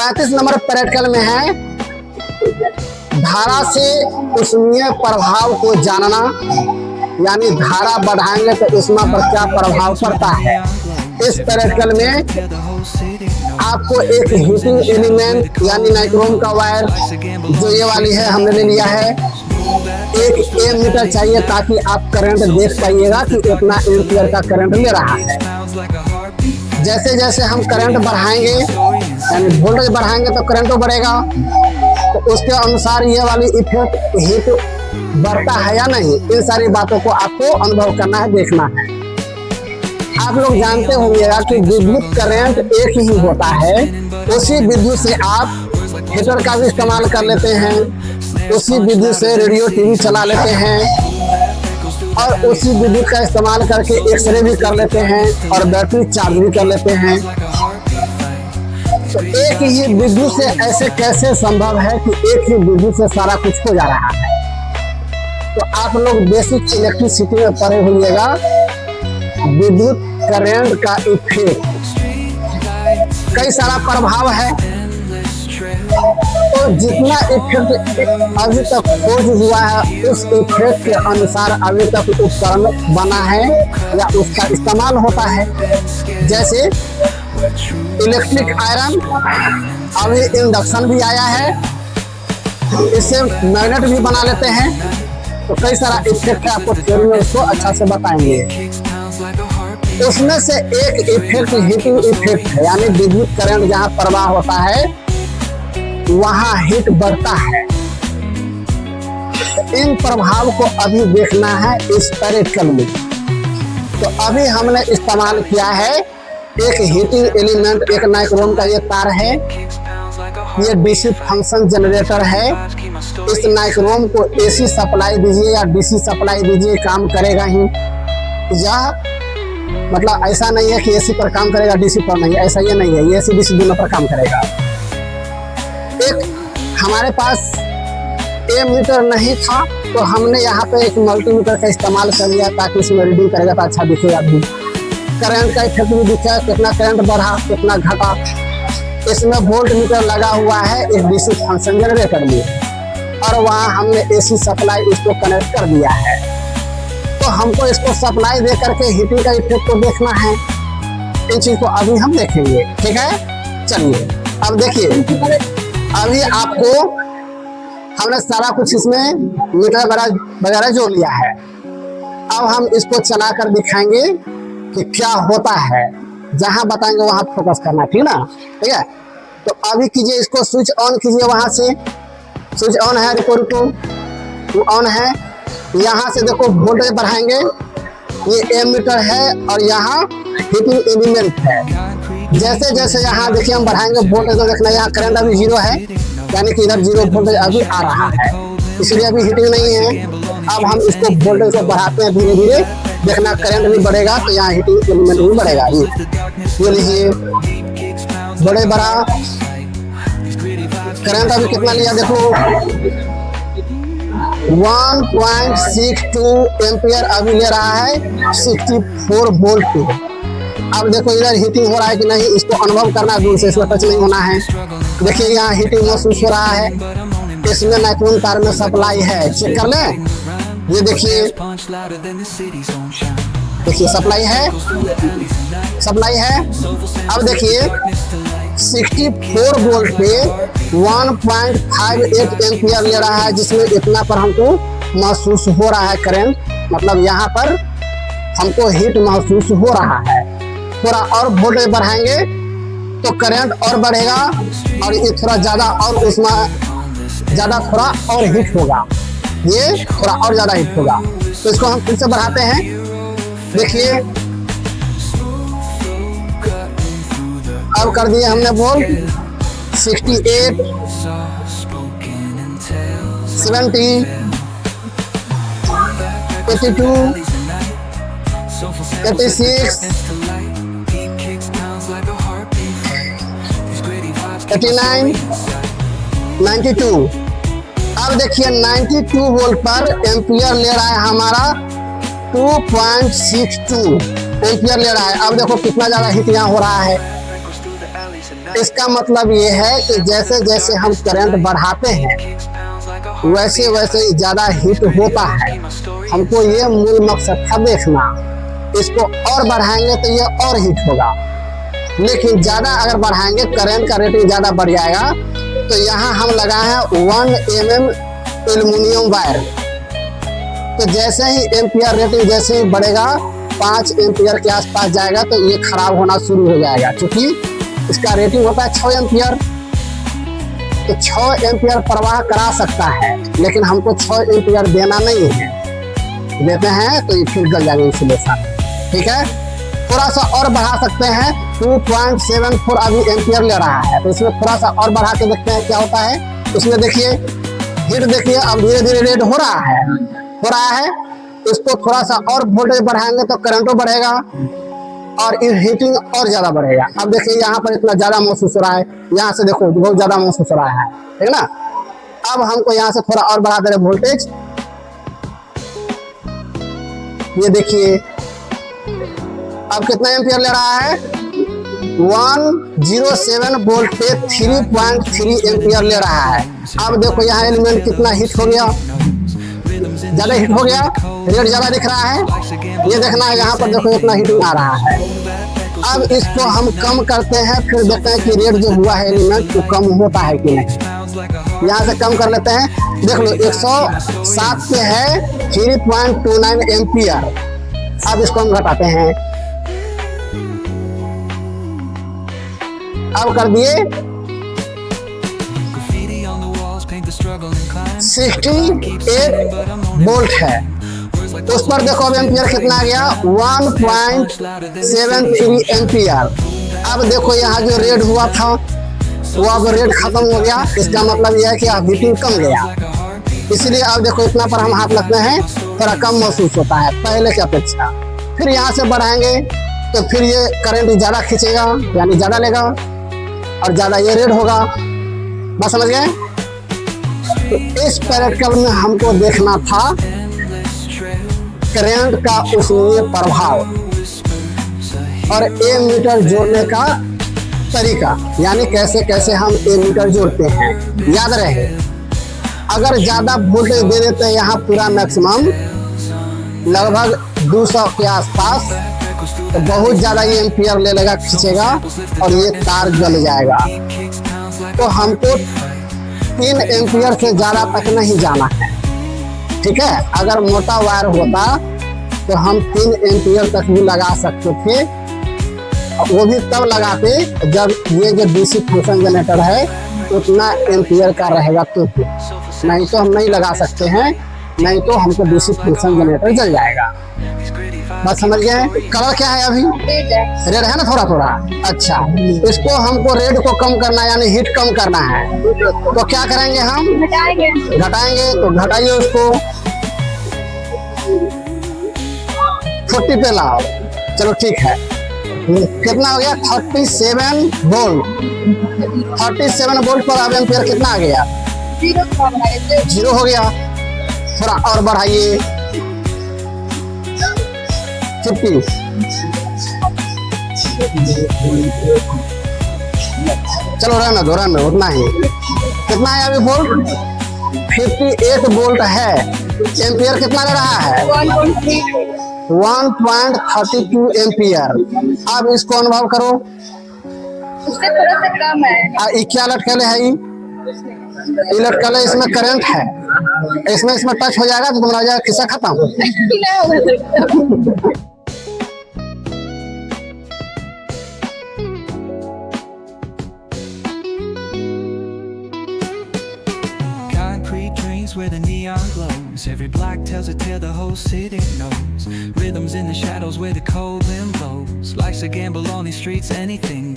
35 number practical में है धारा से ऊष्मीय प्रभाव को जानना, यानी धारा बढ़ाएंगे तो ऊष्मा पर क्या प्रभाव पड़ता है। इस प्रैक्टिकल में आपको एक हीटिंग एलिमेंट यानी नाइक्रोम का वायर, जो ये वाली है हमने ले लिया है, एक एमीटर चाहिए ताकि आप करंट देख पाइएगा कि इतना एम्पीयर का करंट ले रहा है। जैसे जैसे हम करंट बढ़ाएंगे यानी वोल्टेज बढ़ाएंगे तो करंट बढ़ेगा, तो उसके अनुसार ये वाली इफेक्ट हीट बढ़ता है या नहीं, इन सारी बातों को आपको अनुभव करना है, देखना है। आप लोग जानते होंगे कि विद्युत करंट एक ही होता है, उसी विद्युत से आप हीटर का भी इस्तेमाल कर लेते हैं, उसी विद्युत से रेडियो टीवी चला लेते हैं और उसी विद्युत का इस्तेमाल करके एक्सरे भी कर लेते हैं और बैटरी चार्ज भी कर लेते हैं। तो एक ही विद्युत से ऐसे कैसे संभव है कि एक ही विद्युत से सारा कुछ हो जा रहा है। तो आप लोग बेसिक इलेक्ट्रिसिटी में पढ़े होइएगा, विद्युत करंट का इफेक्ट कई सारा प्रभाव है। तो जितना इफेक्ट अभी तक खोज हुआ है उस इफेक्ट के अनुसार अभी तक उपकरण बना है या उसका इस्तेमाल होता है। जैसे इलेक्ट्रिक आयरन, अभी इंडक्शन भी आया है, इससे मैग्नेट भी बना लेते हैं। तो कई सारा इफेक्ट है, आपको थ्योरी में उसको अच्छा से बताएंगे। उसमें से एक इफेक्ट हीटिंग इफेक्ट है, यानी विद्युत करंट जहाँ प्रवाह होता है वहाँ हीट बढ़ता है। इन प्रभाव को अभी देखना है इस प्रैक्टिकल में। तो अभी हमने इस्तेमाल किया है एक हीटिंग एलिमेंट, एक नाइक्रोम का ये तार है, ये डीसी फंक्शन जनरेटर है। इस नाइक्रोम को एसी सप्लाई दीजिए या डीसी सप्लाई दीजिए, काम करेगा ही। या मतलब ऐसा नहीं है कि एसी पर काम करेगा डीसी पर नहीं, ऐसा ये नहीं है, ये एसी डीसी दोनों पर काम करेगा। एक हमारे पास एमीटर नहीं था तो हमने यहाँ पे एक मल्टीमीटर का इस्तेमाल कर लिया ताकि इसमें रीडिंग करेगा तो अच्छा दिखेगा। भी करंट का इफेक्ट भी दिखा, कितना करंट बढ़ा कितना घटा। इसमें वोल्ट मीटर लगा हुआ है एक डीसी फंक्शन जनरेटर में, और वहाँ हमने एसी सप्लाई इसको कनेक्ट कर दिया है। तो हमको इसको सप्लाई दे करके हीटिंग का इफेक्ट को देखना है। इन चीज को अभी हम देखेंगे, ठीक है। चलिए अब देखिए, अभी आपको हमने सारा कुछ इसमें मीटर वगैरह जोड़ लिया है। अब हम इसको चलाकर दिखाएंगे कि क्या होता है, जहां बताएंगे वहां फोकस करना, ठीक ना, ठीक है। तो अभी कीजिए, इसको स्विच ऑन कीजिए, वहां से स्विच ऑन है, रिकॉर्ड ऑन है। यहाँ से देखो वोल्टेज बढ़ाएंगे, ये एमीटर है और यहाँ हीटिंग एलिमेंट है। जैसे जैसे यहाँ देखिए हम बढ़ाएंगे वोल्टेज, तो देखना यहाँ करंट अभी जीरो है, यानी कि इधर जीरो वोल्टेज अभी आ रहा है, इसलिए अभी हीटिंग नहीं है। अब हम इसको वोल्टेज को बढ़ाते हैं धीरे धीरे, देखना करंट भी बढ़ेगा तो यहाँ हीटिंग एलिमेंट भी बढ़ेगा। ये लीजिए, बड़े बड़ा करंट अभी कितना लिया देखो, 1.62 एम्पियर अभी ले रहा है 64 वोल्ट पे। अब देखो इधर हीटिंग हो रहा है कि नहीं, इसको अनुभव करना दूर से, इसमें टच नहीं होना है। देखिए यहाँ हीटिंग महसूस हो रहा है, इसमें नाइक्रोम तार में सप्लाई है, चेक कर लें। ये देखिए, देखिए सप्लाई है, सप्लाई है। अब देखिए 64 वोल्ट पे 1.58 एम्पियर ले रहा है, जिसमें इतना पर हमको महसूस हो रहा है करंट, मतलब यहाँ पर हमको हीट महसूस हो रहा है। थोड़ा और वोल्टेज बढ़ाएंगे तो करंट और बढ़ेगा और ये थोड़ा ज़्यादा और उसमें ज़्यादा थोड़ा और हीट होगा, ये थोड़ा और ज़्यादा हीट होगा। तो इसको हम फिर से बढ़ाते हैं, देखिए अब कर दिए हमने वोल्ट 68, 70, 82, 86, 89, 92। अब देखिए 92 वोल्ट पर एम्पियर ले रहा है हमारा 2.62 एम्पियर ले रहा है। अब देखो कितना ज़्यादा हीट यहाँ हो रहा है। इसका मतलब ये है कि जैसे जैसे हम करंट बढ़ाते हैं वैसे वैसे ज़्यादा हीट होता है। हमको ये मूल मकसद था देखना, इसको और बढ़ाएंगे तो ये और हीट होगा, लेकिन ज़्यादा अगर बढ़ाएंगे करंट का रेटिंग ज़्यादा बढ़ जाएगा। तो यहाँ हम लगाए हैं 1 mm एल्युमिनियम वायर। तो जैसे ही एम्पियर रेटिंग जैसे ही बढ़ेगा 5 एम्पियर के आसपास जाएगा तो ये खराब होना शुरू हो जाएगा, क्योंकि इसका रेटिंग होता है 6 एम्पियर। तो 6 एम्पियर प्रवाह करा सकता है, लेकिन हमको 6 एम्पियर देना नहीं है, देते हैं तो ये फिर गल जाएगा इंसुलेशन। ठीक है, थोड़ा सा और बढ़ा सकते हैं, 2.74 अभी एम्पियर ले रहा है, तो इसमें थोड़ा सा और बढ़ा के देखते हैं क्या होता है। उसमें देखिए हीट देखिए अब धीरे धीरे रेड हो रहा है। इसको थोड़ा सा और वोल्टेज बढ़ाएंगे तो करंटो बढ़ेगा और हीटिंग और ज्यादा बढ़ेगा। अब देखिए यहाँ पर इतना ज्यादा महसूस हो रहा है, यहाँ से देखो बहुत ज्यादा महसूस हो रहा है, ठीक है ना। अब हमको यहाँ से थोड़ा और बढ़ा दे रहे वोल्टेज, ये देखिए अब कितना एम्पियर ले रहा है, 107 वोल्ट पे 3.3 एम्पियर ले रहा है। अब देखो यहाँ एलिमेंट कितना हीट हो गया, ज्यादा हीट हो गया, रेट ज्यादा दिख रहा है। ये देखना है यहाँ पर देखो इतना हीटिंग आ रहा है। अब इसको हम कम करते हैं, फिर देखते हैं कि रेट जो हुआ है एलिमेंट वो कम होता है कि नहीं। यहाँ से कम कर लेते हैं, देख लो 107 पे है 3.29 एम्पियर। अब इसको हम घटाते हैं, अब कर दिए 68 वोल्ट है। उस पर देखो अब एम्पियर कितना आ गया, 1.73 एम्पियर। अब देखो यहाँ जो रेड हुआ था वो अब रेड खत्म हो गया, इसका मतलब यह है कि अब हीटिंग कम गया। इसलिए अब देखो इतना पर हम हाथ लगते हैं थोड़ा कम महसूस होता है पहले की अपेक्षा। फिर यहाँ से बढ़ाएंगे तो फिर ये करंट ज़्यादा खींचेगा, यानी ज़्यादा लेगा और ज़्यादा ये रेड होगा। बस समझ गए। तो इस प्रैक्टिकल में हमको देखना था करंट का उसमें प्रभाव और एमीटर जोड़ने का तरीका, यानी कैसे कैसे हम एमीटर जोड़ते हैं। याद रहे अगर ज़्यादा वोल्टेज दे देते हैं यहाँ पूरा मैक्सिमम लगभग 200 के आसपास, तो बहुत ज़्यादा ये एम्पियर ले लेगा, खींचेगा और ये तार जल जाएगा। तो हमको 3 एम्पियर से ज़्यादा तक नहीं जाना है। ठीक है, अगर मोटा वायर होता तो हम 3 एम्पियर तक भी लगा सकते थे, वो भी तब लगाते जब ये जो डीसी फंक्शन जनरेटर है उतना एम्पियर का रहेगा तो, नहीं तो हम नहीं लगा सकते हैं, नहीं तो हमको डीसी फंक्शन जनरेटर जल जाएगा। बात समझ गए। कलर क्या है अभी, रेड है ना थोड़ा थोड़ा। अच्छा, इसको हमको रेड को कम करना है, यानी हीट कम करना है, तो क्या करेंगे हम, घटाएंगे। तो घटाइए उसको 40 पे लाओ। चलो ठीक है, कितना हो गया 37 वोल्ट। 37 वोल्ट पर अब एम्पियर कितना आ गया, 0 हो गया। थोड़ा और बढ़ाइए 50। चलो रहना दो उतना ही। कितना है अभी वोल्ट, 58 वोल्ट है। एम्पियर कितना ले रहा है, 1.32 एम्पियर। अब इसको अनुभव करो, उससे थोड़ा सा कम है। ये क्या लटकले है, ये लटकले, इसमें करंट है, इसमें टच हो जाएगा तो तुम्हारा जाएगा किस्सा खत्म। Where the neon glows, every block tells a tale the whole city knows. Rhythms in the shadows where the cold wind blows. Life's a gamble on these streets, anything